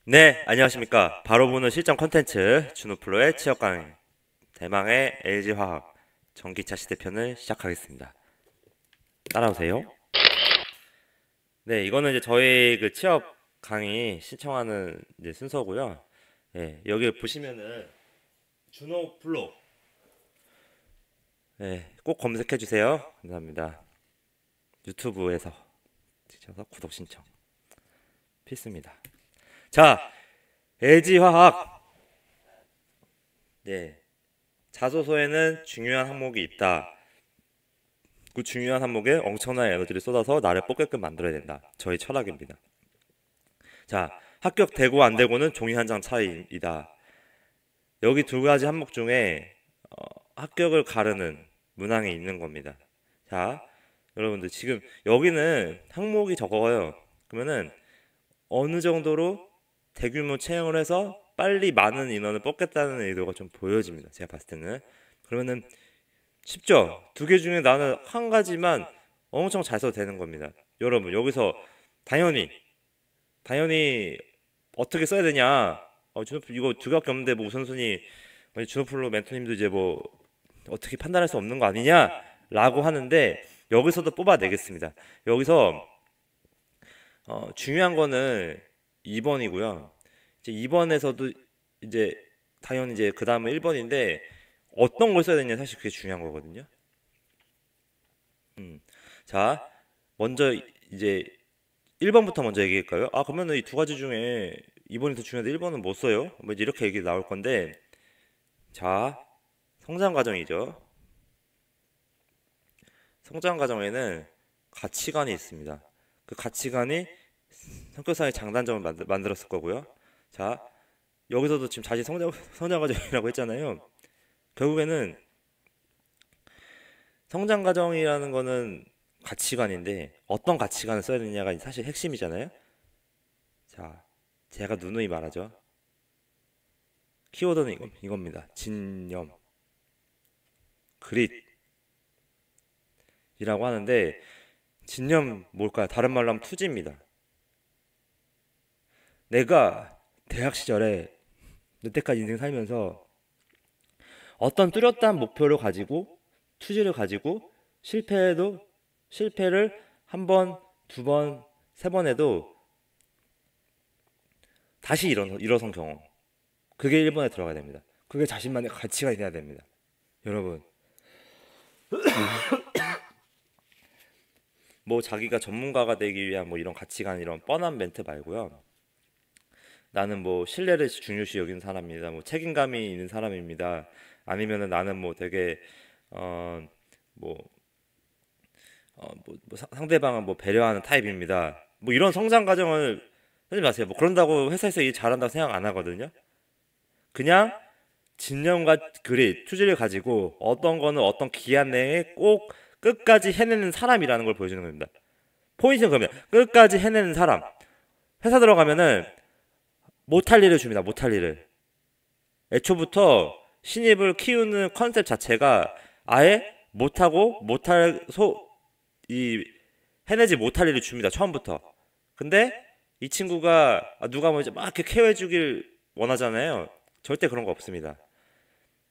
네, 안녕하십니까. 바로 보는 실전 컨텐츠 준호플로의 취업 강의 대망의 LG화학 전기차 시대편을 시작하겠습니다. 따라오세요. 네, 이거는 이제 저희 그 취업 강의 신청하는 이제 순서고요. 네, 여기 보시면은 준호플로 네, 꼭 검색해 주세요. 감사합니다. 유튜브에서 찍셔서 구독 신청 필수입니다. 자, LG화학 네, 자소서에는 중요한 항목이 있다. 그 중요한 항목에 엄청난 에너지를 쏟아서 나를 뽑게끔 만들어야 된다. 저희 철학입니다. 자, 합격되고 안 되고는 종이 한 장 차이이다. 여기 두 가지 항목 중에 합격을 가르는 문항이 있는 겁니다. 자, 여러분들 지금 여기는 항목이 적어요. 그러면은 어느 정도로 대규모 채용을 해서 빨리 많은 인원을 뽑겠다는 의도가 좀 보여집니다. 제가 봤을 때는. 그러면은 쉽죠? 두 개 중에 나는 한 가지만 엄청 잘 써도 되는 겁니다. 여러분, 여기서 당연히 어떻게 써야 되냐? 준호플 이거 두 개밖에 없는데 뭐 우선순위 준호플로 멘토님도 이제 뭐 어떻게 판단할 수 없는 거 아니냐? 라고 하는데 여기서도 뽑아내겠습니다. 여기서 중요한 거는 2번이고요. 이제 2번에서도 이제 당연히 이제 그 다음은 1번인데 어떤 걸 써야 되냐 사실 그게 중요한 거거든요. 자, 먼저 이제 1번부터 먼저 얘기할까요? 그러면은 이 두 가지 중에 2번이 더 중요한데 1번은 못 써요? 뭐 이제 이렇게 얘기 나올 건데, 자, 성장 과정이죠. 성장 과정에는 가치관이 있습니다. 그 가치관이 성격상의 장단점을 만들었을 거고요. 자, 여기서도 지금 자시 성장 과정이라고 했잖아요. 결국에는 성장 과정이라는 거는 가치관인데 어떤 가치관을 써야 되냐가 사실 핵심이잖아요. 자, 제가 누누이 말하죠. 키워드는 이겁니다. 진념, 그릿이라고 하는데 진념 뭘까요? 다른 말로 하면 투지입니다. 내가 대학 시절에 여태까지 인생 살면서 어떤 뚜렷한 목표를 가지고 투지를 가지고 실패를 한 번, 두 번, 세 번 해도 다시 일어선 경험. 그게 1번에 들어가야 됩니다. 그게 자신만의 가치가 돼야 됩니다. 여러분, 뭐 자기가 전문가가 되기 위한 뭐 이런 가치관 이런 뻔한 멘트 말고요. 나는 뭐 신뢰를 중요시 여기는 사람입니다. 뭐 책임감이 있는 사람입니다. 아니면은 나는 뭐 되게 어 뭐 상대방을 뭐 배려하는 타입입니다. 뭐 이런 성장 과정을 하지 마세요. 뭐 그런다고 회사에서 일 잘한다고 생각 안 하거든요. 그냥 진념과 그릿, 투지를 가지고 어떤 거는 어떤 기한 내에 꼭 끝까지 해내는 사람이라는 걸 보여주는 겁니다. 포인트는 그러면 끝까지 해내는 사람. 회사 들어가면은 못할 일을 줍니다. 못할 일을. 애초부터 신입을 키우는 컨셉 자체가 아예 못하고 이 해내지 못할 일을 줍니다. 처음부터. 근데 이 친구가 누가 뭐 이제 막 이렇게 케어해주길 원하잖아요. 절대 그런 거 없습니다.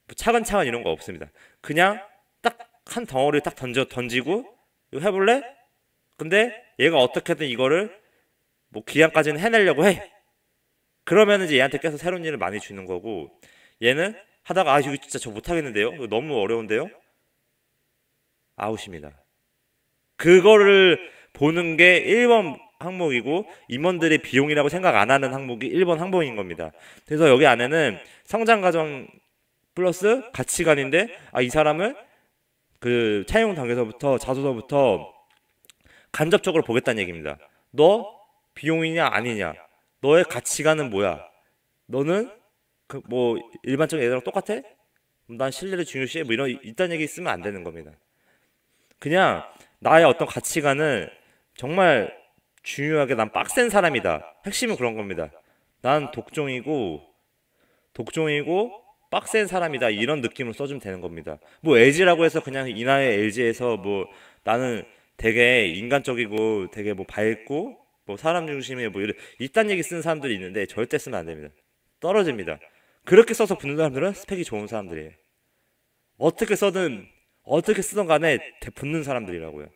뭐 차근차근 이런 거 없습니다. 그냥 딱 한 덩어리를 딱 던지고 이거 해볼래? 근데 얘가 어떻게든 이거를 뭐 기한까지는 해내려고 해. 그러면 이제 얘한테 계속 새로운 일을 많이 주는 거고 얘는 하다가 이거 진짜 저 못하겠는데요? 이거 너무 어려운데요? 아웃입니다. 그거를 보는 게 1번 항목이고 임원들의 비용이라고 생각 안 하는 항목이 1번 항목인 겁니다. 그래서 여기 안에는 성장 과정 플러스 가치관인데 이 사람을 그 차용 단계서부터 자소서부터 간접적으로 보겠다는 얘기입니다. 너 비용이냐 아니냐? 너의 가치관은 뭐야? 너는 그 뭐 일반적인 애들랑 똑같아? 난 신뢰를 중요시해? 뭐 이런 이딴 얘기 쓰면 안 되는 겁니다. 그냥 나의 어떤 가치관은 정말 중요하게 난 빡센 사람이다. 핵심은 그런 겁니다. 난 독종이고 빡센 사람이다. 이런 느낌을 써주면 되는 겁니다. 뭐 LG라고 해서 그냥 이나의 LG에서 뭐 나는 되게 인간적이고 되게 뭐 밝고 뭐 사람 중심의 뭐 이딴 얘기 쓰는 사람들이 있는데 절대 쓰면 안 됩니다. 떨어집니다. 그렇게 써서 붙는 사람들은 스펙이 좋은 사람들이에요. 어떻게 써든 어떻게 쓰던 간에 붙는 사람들이라고요.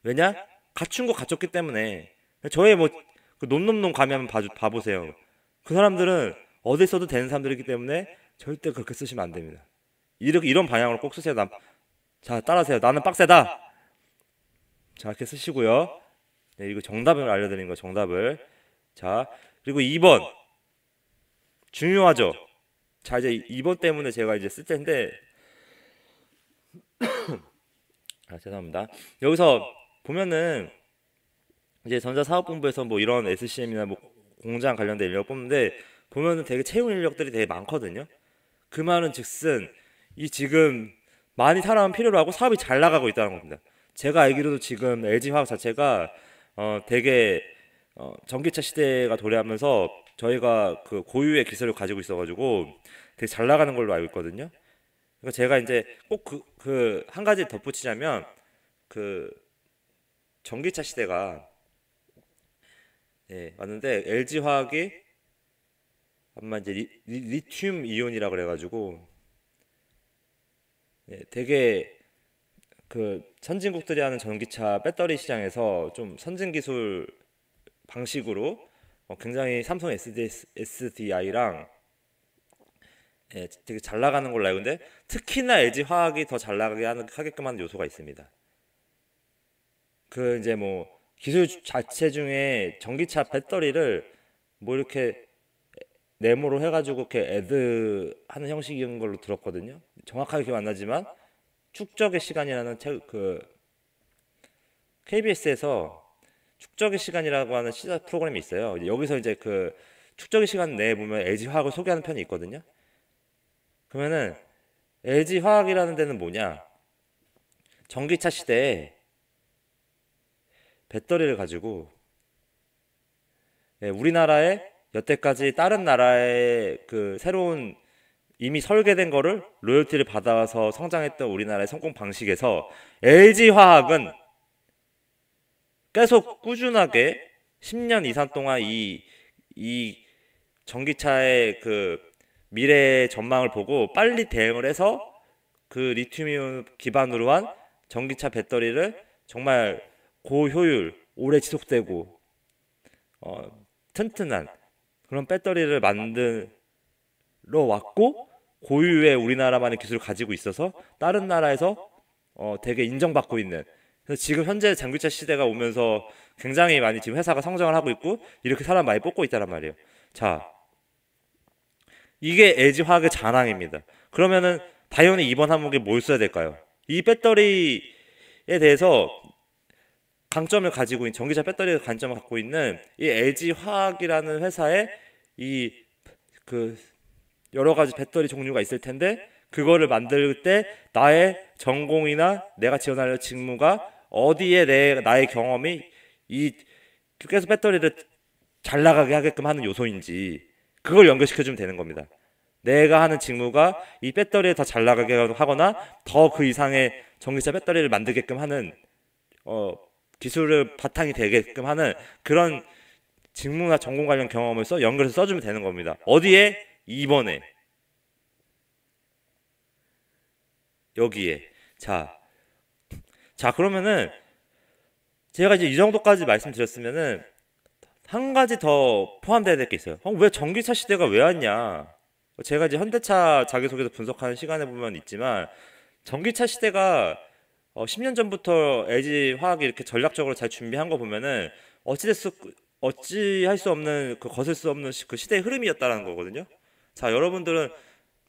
왜냐? 갖춘 거 갖췄기 때문에. 저의 뭐 그 논논논 가면 봐보세요. 그 사람들은 어디 써도 되는 사람들이기 때문에 절대 그렇게 쓰시면 안 됩니다. 이런 방향으로 꼭 쓰세요. 자, 따라하세요. 나는 빡세다. 자, 이렇게 쓰시고요. 네, 이거 정답을 알려드리는 거 정답을. 자, 그리고 2번 중요하죠. 자, 이제 2번 때문에 제가 이제 쓸 텐데 죄송합니다. 여기서 보면은 이제 전자사업본부에서 뭐 이런 SCM이나 뭐 공장 관련된 인력 뽑는데 보면은 되게 채용 인력들이 되게 많거든요. 그 말은 즉슨 이 지금 많이 사람 필요로 하고 사업이 잘 나가고 있다는 겁니다. 제가 알기로도 지금 LG화학 자체가 되게 전기차 시대가 도래하면서 저희가 그 고유의 기술을 가지고 있어가지고 되게 잘 나가는 걸로 알고 있거든요. 그러니까 제가 이제 꼭 그 한 가지 덧붙이자면 그 전기차 시대가 왔는데 LG화학이 아마 이제 리튬 이온이라 그래가지고 되게 그 선진국들이 하는 전기차 배터리 시장에서 좀 선진 기술 방식으로 굉장히 삼성 SDI랑 되게 잘 나가는 걸로 알고 있는데 특히나 LG화학이 더 잘 나가게 하게끔 하는 요소가 있습니다. 그 이제 뭐 기술 자체 중에 전기차 배터리를 뭐 이렇게 네모로 해가지고 이렇게 애드 하는 형식인 걸로 들었거든요. 정확하게 기억 안 나지만 축적의 시간이라는 그 KBS에서 축적의 시간이라고 하는 시사 프로그램이 있어요. 여기서 이제 그 축적의 시간 내에 보면 LG화학을 소개하는 편이 있거든요. 그러면은 LG화학이라는 데는 뭐냐? 전기차 시대에 배터리를 가지고 우리나라에 여태까지 다른 나라의 그 새로운 이미 설계된 거를 로열티를 받아서 성장했던 우리나라의 성공 방식에서 LG화학은 계속 꾸준하게 10년 이상 동안 이 전기차의 그 미래 전망을 보고 빨리 대응을 해서 그 리튬이온 기반으로 한 전기차 배터리를 정말 고효율, 오래 지속되고 튼튼한 그런 배터리를 만들어 왔고 고유의 우리나라만의 기술을 가지고 있어서 다른 나라에서 되게 인정받고 있는. 그래서 지금 현재 전기차 시대가 오면서 굉장히 많이 지금 회사가 성장을 하고 있고 이렇게 사람 많이 뽑고 있다란 말이에요. 자, 이게 LG화학의 자랑입니다. 그러면은 당연히 이번 항목에 뭘 써야 될까요? 이 배터리에 대해서 강점을 가지고 있는 전기차 배터리의 관점을 갖고 있는 이 LG화학이라는 회사에 이 그 여러 가지 배터리 종류가 있을 텐데 그거를 만들 때 나의 전공이나 내가 지원하려는 직무가 어디에 나의 경험이 이 계속 배터리를 잘 나가게 하게끔 하는 요소인지 그걸 연결시켜주면 되는 겁니다. 내가 하는 직무가 이 배터리에 더 잘 나가게 하거나 더 그 이상의 전기차 배터리를 만들게끔 하는 기술을 바탕이 되게끔 하는 그런 직무나 전공 관련 경험을 연결해서 써주면 되는 겁니다. 어디에? 2번에 여기에. 자 그러면은 제가 이제 이 정도까지 말씀드렸으면은 한 가지 더 포함되어야 될 게 있어요. 왜 전기차 시대가 왜 왔냐? 제가 이제 현대차 자기소개서 분석하는 시간에 보면 있지만 전기차 시대가 10년 전부터 LG화학이 이렇게 전략적으로 잘 준비한 거 보면은 어찌할 수 없는 거슬 수 없는 그 시대의 흐름이었다라는 거거든요. 자, 여러분들은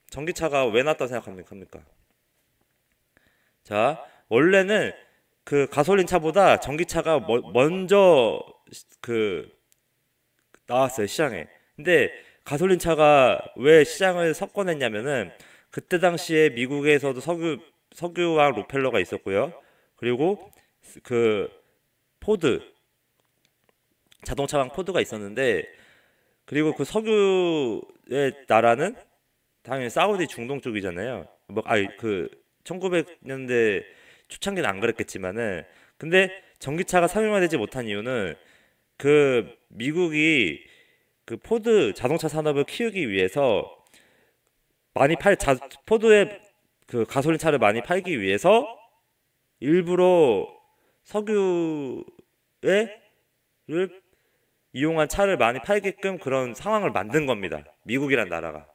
전기차가 왜 나왔다고 생각합니까? 자, 원래는 그 가솔린 차보다 전기차가 먼저 그 나왔어요, 시장에. 근데 가솔린 차가 왜 시장을 석권했냐면은 그때 당시에 미국에서도 석유와 로펠러가 있었고요. 그리고 그 포드 자동차왕 포드가 있었는데 그리고 그 석유의 나라는 당연히 사우디 중동 쪽이잖아요. 그 1900년대 초창기는 안 그랬겠지만은 근데 전기차가 상용화되지 못한 이유는 미국이 그 포드 자동차 산업을 키우기 위해서 포드의 그 가솔린 차를 많이 팔기 위해서 일부러 석유를 이용한 차를 많이 팔게끔 그런 상황을 만든 겁니다. 미국이란 나라가.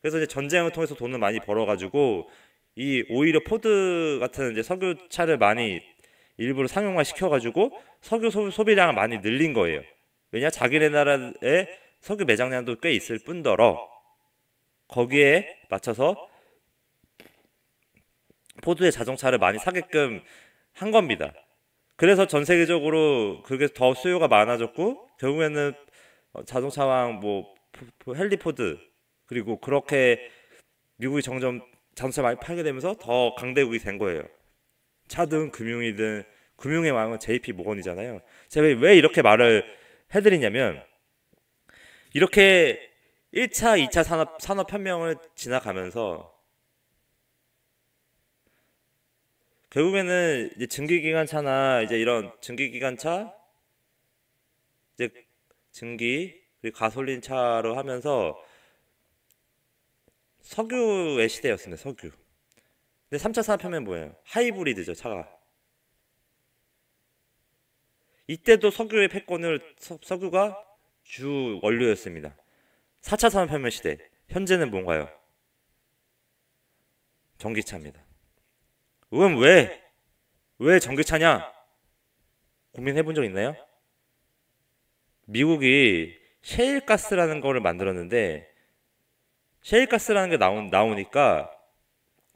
그래서 이제 전쟁을 통해서 돈을 많이 벌어가지고 오히려 포드 같은 이제 석유차를 많이 일부러 상용화 시켜가지고 석유 소비량을 많이 늘린 거예요. 왜냐? 자기네 나라에 석유 매장량도 꽤 있을 뿐더러 거기에 맞춰서 포드의 자동차를 많이 사게끔 한 겁니다. 그래서 전 세계적으로 그게 더 수요가 많아졌고 결국에는 자동차왕 헨리 포드 그리고 그렇게 미국이 점점 자동차 많이 팔게 되면서 더 강대국이 된 거예요. 차든 금융이든 금융의 왕은 JP 모건이잖아요. 제가 왜 이렇게 말을 해드리냐면 이렇게 1차, 2차 산업혁명을 지나가면서 결국에는 이제 증기기관차나 이제 이런 증기기관차, 이제 증기 그리고 가솔린 차로 하면서 석유의 시대였습니다. 석유. 근데 3차 산업혁명은 뭐예요? 하이브리드죠, 차가. 이때도 석유의 패권을 석유가 주 원료였습니다. 4차 산업혁명 시대. 현재는 뭔가요? 전기차입니다. 그럼 왜 전기차냐? 고민해 본 적 있나요? 미국이 셰일가스라는 거를 만들었는데 셰일가스라는 게 나오니까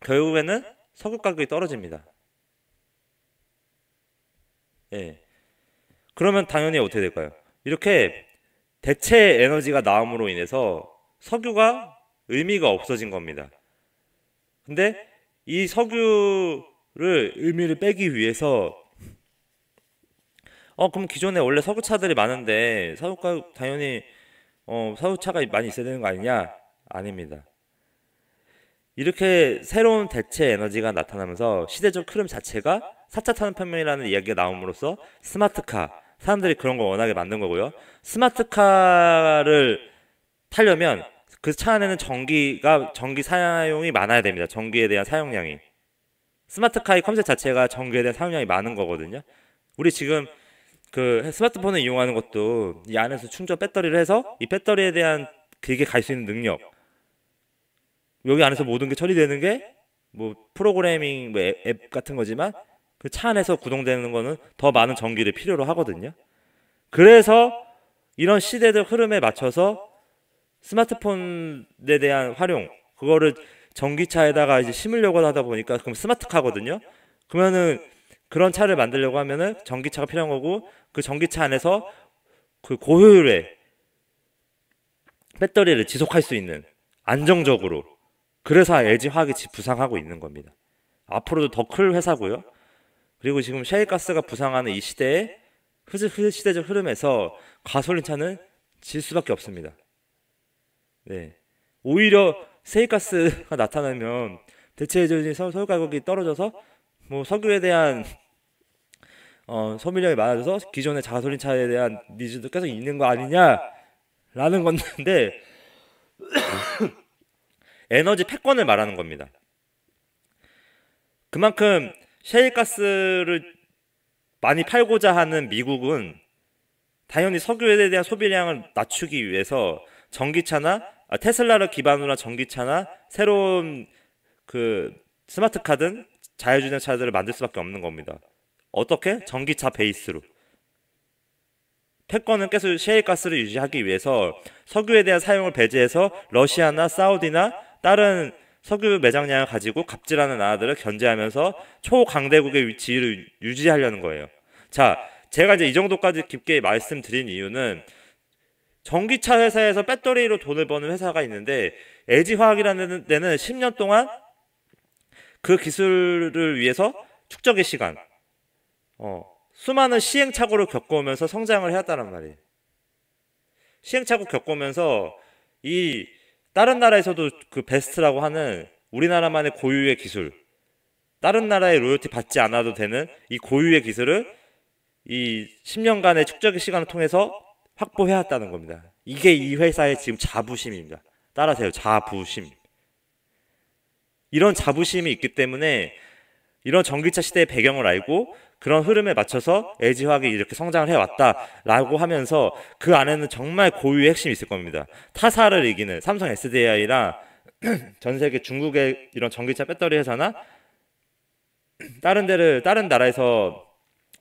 결국에는 석유 가격이 떨어집니다. 예. 그러면 당연히 어떻게 될까요? 이렇게 대체 에너지가 나옴으로 인해서 석유가 의미가 없어진 겁니다. 근데 이 석유를 의미를 빼기 위해서 그럼 기존에 원래 석유차들이 많은데 석유가 당연히 석유차가 많이 있어야 되는 거 아니냐? 아닙니다. 이렇게 새로운 대체 에너지가 나타나면서 시대적 흐름 자체가 4차 산업혁명이라는 이야기가 나옴으로써 스마트카, 사람들이 그런 걸 워낙에 만든 거고요. 스마트카를 타려면 그 차 안에는 전기 사용이 많아야 됩니다. 전기에 대한 사용량이. 스마트카의 컨셉 자체가 전기에 대한 사용량이 많은 거거든요. 우리 지금 그 스마트폰을 이용하는 것도 이 안에서 충전 배터리를 해서 이 배터리에 대한 길게 갈 수 있는 능력, 여기 안에서 모든 게 처리되는 게 프로그래밍 앱 같은 거지만 그 차 안에서 구동되는 거는 더 많은 전기를 필요로 하거든요. 그래서 이런 시대적 흐름에 맞춰서 스마트폰에 대한 활용, 그거를 전기차에다가 이제 심으려고 하다 보니까 그럼 스마트카거든요. 그러면은 그런 차를 만들려고 하면은 전기차가 필요한 거고 그 전기차 안에서 그 고효율의 배터리를 지속할 수 있는 안정적으로, 그래서 LG화학이 부상하고 있는 겁니다. 앞으로도 더 클 회사고요. 그리고 지금 셰일가스가 부상하는 이 시대에 시대적 흐름에서 가솔린 차는 질 수밖에 없습니다. 네. 오히려 셰일가스가 나타나면 대체적인 석유 가격이 떨어져서 석유에 대한 소비량이 많아져서 기존의 가솔린 차에 대한 니즈도 계속 있는 거 아니냐라는 건데 에너지 패권을 말하는 겁니다. 그만큼 셰일가스를 많이 팔고자 하는 미국은 당연히 석유에 대한 소비량을 낮추기 위해서 전기차나 테슬라를 기반으로 한 전기차나 새로운 그 스마트카든 자율주행 차들을 만들 수밖에 없는 겁니다. 어떻게? 전기차 베이스로. 패권은 계속 셰일가스를 유지하기 위해서 석유에 대한 사용을 배제해서 러시아나 사우디나 다른 석유 매장량을 가지고 갑질하는 나라들을 견제하면서 초강대국의 위치를 유지하려는 거예요. 자, 제가 이제 이 정도까지 깊게 말씀드린 이유는 전기차 회사에서 배터리로 돈을 버는 회사가 있는데 LG화학이라는 데는 10년 동안 그 기술을 위해서 축적의 시간, 수많은 시행착오를 겪어오면서 성장을 해왔다는 말이에요. 시행착오 겪으면서 이 다른 나라에서도 그 베스트라고 하는 우리나라만의 고유의 기술, 다른 나라의 로열티 받지 않아도 되는 이 고유의 기술을 이 10년간의 축적 시간을 통해서 확보해왔다는 겁니다. 이게 이 회사의 지금 자부심입니다. 따라하세요. 자부심. 이런 자부심이 있기 때문에 이런 전기차 시대의 배경을 알고 그런 흐름에 맞춰서 LG화학이 이렇게 성장을 해왔다라고 하면서 그 안에는 정말 고유의 핵심이 있을 겁니다. 타사를 이기는 삼성 SDI랑 전 세계 중국의 이런 전기차 배터리 회사나 다른 나라에서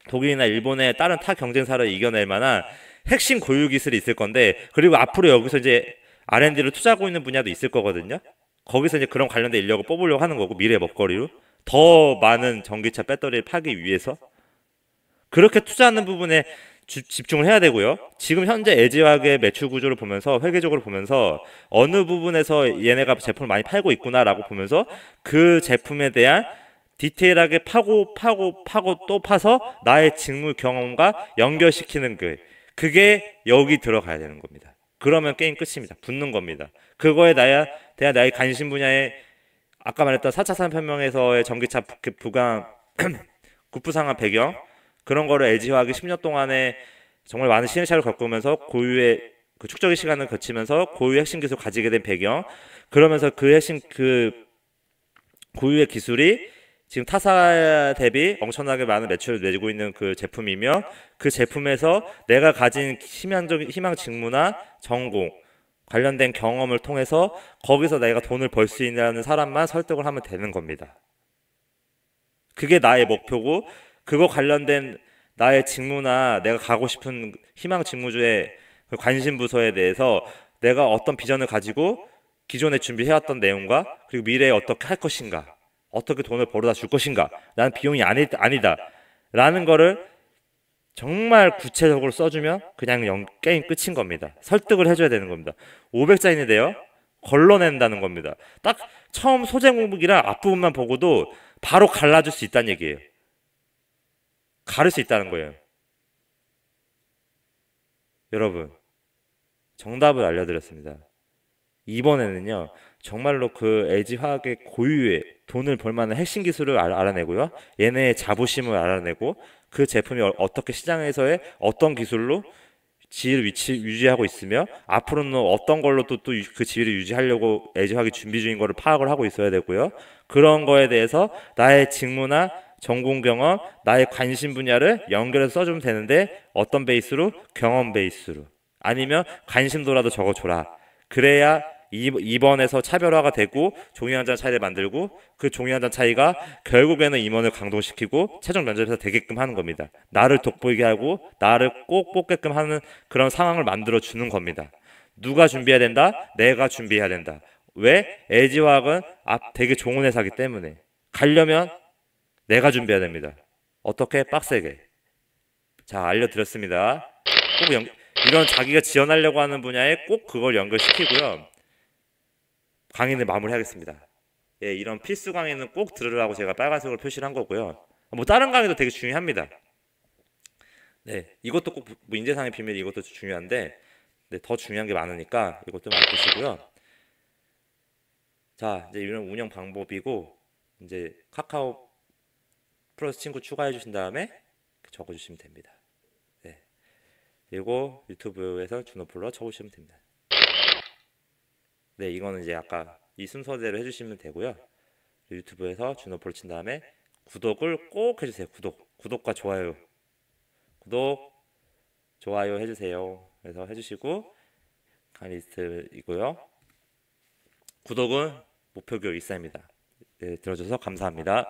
독일이나 일본의 다른 타 경쟁사를 이겨낼 만한 핵심 고유 기술이 있을 건데, 그리고 앞으로 여기서 이제 R&D를 투자하고 있는 분야도 있을 거거든요. 거기서 이제 그런 관련된 인력을 뽑으려고 하는 거고, 미래의 먹거리로 더 많은 전기차 배터리를 파기 위해서 그렇게 투자하는 부분에 집중을 해야 되고요. 지금 현재 LG화학의 매출 구조를 보면서 회계적으로 보면서 어느 부분에서 얘네가 제품을 많이 팔고 있구나라고 보면서 그 제품에 대한 디테일하게 파고 또 파서 나의 직무 경험과 연결시키는 그게 여기 들어가야 되는 겁니다. 그러면 게임 끝입니다. 붙는 겁니다. 그거에 대한 나의 관심 분야에 아까 말했던 4차 산업혁명에서의 전기차 부강 국부상한 배경, 그런 거를 LG화학이 10년 동안에 정말 많은 시행착오를 겪으면서 고유의 그 축적의 시간을 거치면서 고유의 핵심 기술을 가지게 된 배경, 그러면서 그 핵심 고유의 기술이 지금 타사 대비 엄청나게 많은 매출을 내고 있는 그 제품이며, 그 제품에서 내가 가진 희망 직무나 전공 관련된 경험을 통해서 거기서 내가 돈을 벌 수 있는 사람만 설득을 하면 되는 겁니다. 그게 나의 목표고, 그거 관련된 나의 직무나 내가 가고 싶은 희망 직무주의 그 관심 부서에 대해서 내가 어떤 비전을 가지고 기존에 준비해왔던 내용과 그리고 미래에 어떻게 할 것인가, 어떻게 돈을 벌어다 줄 것인가, 나는 비용이 아니다 라는 거를 정말 구체적으로 써주면 그냥 게임 끝인 겁니다. 설득을 해줘야 되는 겁니다. 500자인데요 걸러낸다는 겁니다. 딱 처음 소재 공부기랑 앞부분만 보고도 바로 갈라줄 수 있다는 얘기예요. 가를 수 있다는 거예요. 여러분, 정답을 알려드렸습니다. 이번에는요, 정말로 그 LG화학의 고유의 돈을 벌만한 핵심 기술을 알아내고요, 얘네의 자부심을 알아내고 그 제품이 어떻게 시장에서의 어떤 기술로 지위를 유지하고 있으며 앞으로는 어떤 걸로 또 그 지위를 유지하려고 LG화학이 준비 중인 거를 파악을 하고 있어야 되고요. 그런 거에 대해서 나의 직무나 전공 경험, 나의 관심 분야를 연결해서 써주면 되는데, 어떤 베이스로? 경험 베이스로. 아니면 관심도라도 적어줘라. 그래야 2번에서 차별화가 되고 종이 한 장 차이를 만들고, 그 종이 한 장 차이가 결국에는 임원을 강동시키고 최종 면접에서 되게끔 하는 겁니다. 나를 돋보이게 하고 나를 꼭 뽑게끔 하는 그런 상황을 만들어 주는 겁니다. 누가 준비해야 된다? 내가 준비해야 된다. 왜? LG화학은 되게 좋은 회사기 때문에. 가려면 내가 준비해야 됩니다. 어떻게? 빡세게. 자, 알려드렸습니다. 꼭 이런 자기가 지원하려고 하는 분야에 꼭 그걸 연결시키고요. 강의를 마무리하겠습니다. 예, 이런 필수 강의는 꼭 들으라고 제가 빨간색으로 표시를 한 거고요. 뭐 다른 강의도 되게 중요합니다. 네, 이것도 꼭 인재상의 비밀, 이것도 중요한데, 네, 더 중요한 게 많으니까 이것도 많이 보시고요. 자, 이제 이런 운영 방법이고, 이제 카카오 플러스 친구 추가해 주신 다음에 적어 주시면 됩니다. 네, 그리고 유튜브에서 준호플러 쳐보시면 됩니다. 네, 이거는 이제 아까 이 순서대로 해주시면 되고요. 유튜브에서 준호플러 친 다음에 구독을 꼭 해주세요. 구독과 좋아요, 해주세요. 그래서 해주시고, 강의 리스트이고요. 구독은 목표 교육 1사입니다. 네, 들어줘서 감사합니다.